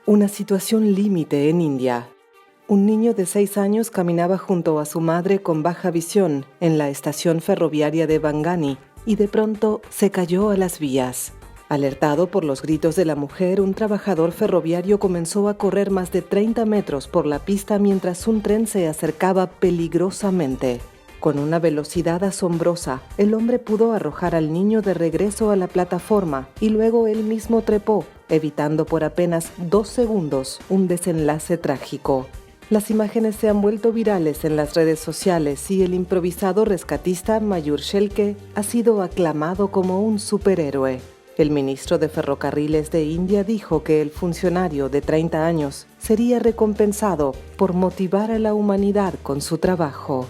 Una situación límite en India. Un niño de 6 años caminaba junto a su madre con baja visión en la estación ferroviaria de Bangani y de pronto se cayó a las vías. Alertado por los gritos de la mujer, un trabajador ferroviario comenzó a correr más de 30 metros por la pista mientras un tren se acercaba peligrosamente. Con una velocidad asombrosa, el hombre pudo arrojar al niño de regreso a la plataforma y luego él mismo trepó, evitando por apenas 2 segundos un desenlace trágico. Las imágenes se han vuelto virales en las redes sociales y el improvisado rescatista Mayur Shelke ha sido aclamado como un superhéroe. El ministro de Ferrocarriles de India dijo que el funcionario de 30 años sería recompensado por motivar a la humanidad con su trabajo.